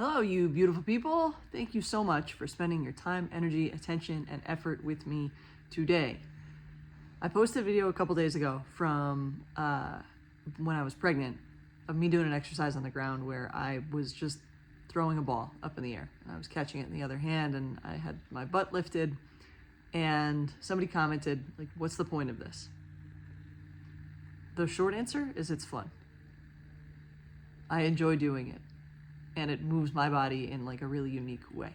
Hello, you beautiful people. Thank you so much for spending your time, energy, attention, and effort with me today. I posted a video a couple days ago from when I was pregnant of me doing an exercise on the ground where I was just throwing a ball up in the air. I was catching it in the other hand and I had my butt lifted, and somebody commented, like, what's the point of this? The short answer is it's fun. I enjoy doing it, and it moves my body in like a really unique way.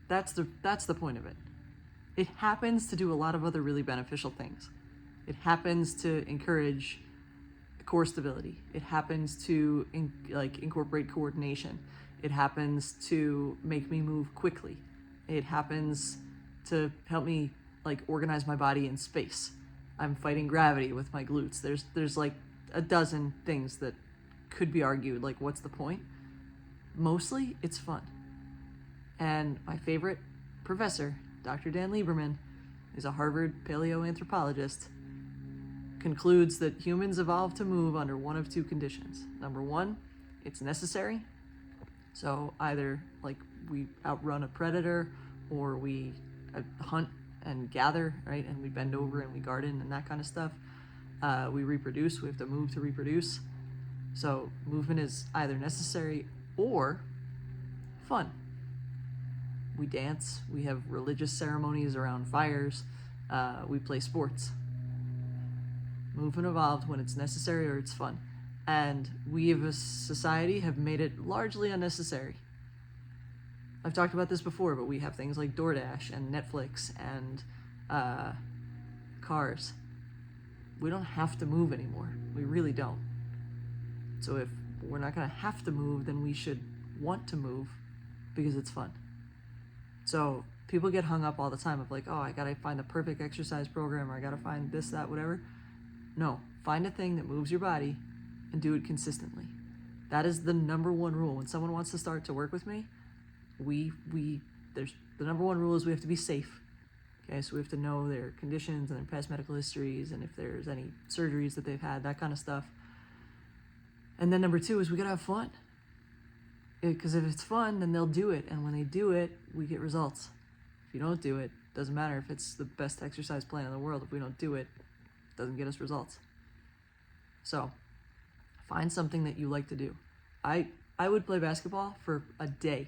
That's the point of it. It happens to do a lot of other really beneficial things. It happens to encourage core stability. It happens to incorporate coordination. It happens to make me move quickly. It happens to help me organize my body in space. I'm fighting gravity with my glutes. There's like a dozen things that could be argued, like, what's the point? Mostly it's fun. And my favorite professor, Dr. Dan Lieberman, is a Harvard paleoanthropologist, concludes that humans evolved to move under one of two conditions. Number one, it's necessary. So either we outrun a predator, or we hunt and gather, right? And we bend over and we garden and that kind of stuff. We reproduce, we have to move to reproduce. So movement is either necessary or fun. We dance, we have religious ceremonies around fires, we play sports. Movement evolved when it's necessary or it's fun. And we as a society have made it largely unnecessary. I've talked about this before, but we have things like DoorDash and Netflix and cars. We don't have to move anymore. We really don't. So if we're not gonna have to move, then we should want to move because it's fun. So people get hung up all the time of like, oh, I gotta find the perfect exercise program, or I gotta find this, that, whatever. No, find a thing that moves your body and do it consistently. That is the number one rule. When someone wants to start to work with me, there's the number one rule is we have to be safe. Okay, so we have to know their conditions and their past medical histories and if there's any surgeries that they've had, that kind of stuff. And then number two is we gotta have fun. Because if it's fun, then they'll do it. And when they do it, we get results. If you don't do it, doesn't matter if it's the best exercise plan in the world. If we don't do it, it doesn't get us results. So find something that you like to do. I would play basketball for a day.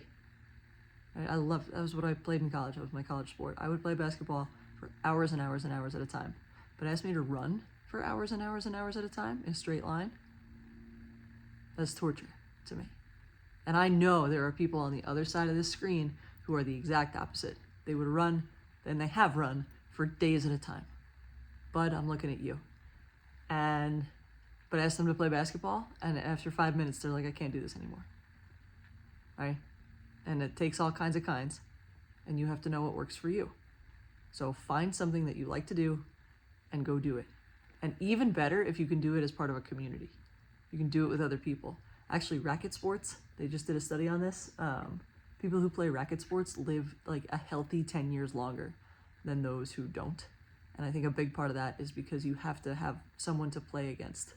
That was what I played in college. That was my college sport. I would play basketball for hours and hours and hours at a time. But ask me to run for hours and hours and hours at a time in a straight line, that's torture to me. And I know there are people on the other side of this screen who are the exact opposite. They would run, and they have run for days at a time. But I'm looking at you. But ask them to play basketball, and after 5 minutes, they're like, I can't do this anymore. Right? And it takes all kinds, and you have to know what works for you. So find something that you like to do and go do it. And even better if you can do it as part of a community. You can do it with other people. Actually, racket sports, they just did a study on this. People who play racket sports live like a healthy 10 years longer than those who don't. And I think a big part of that is because you have to have someone to play against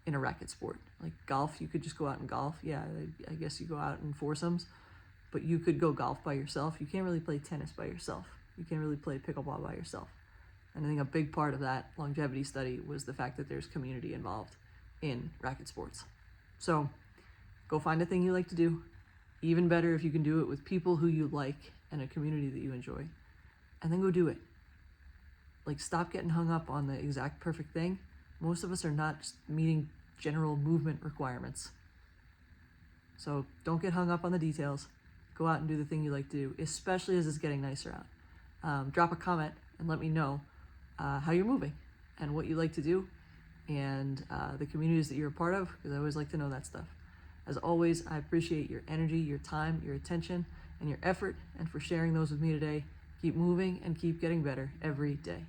in a racket sport. Like golf, you could just go out and golf. Yeah, I guess you go out in foursomes, but you could go golf by yourself. You can't really play tennis by yourself. You can't really play pickleball by yourself. And I think a big part of that longevity study was the fact that there's community involved in racket sports. So go find a thing you like to do. Even better if you can do it with people who you like and a community that you enjoy. And then go do it. Stop getting hung up on the exact perfect thing. Most of us are not meeting general movement requirements. So don't get hung up on the details. Go out and do the thing you like to do, especially as it's getting nicer out. Drop a comment and let me know how you're moving and what you like to do, and the communities that you're a part of, because I always like to know that stuff. As always, I appreciate your energy, your time, your attention, and your effort, and for sharing those with me today. Keep moving and keep getting better every day.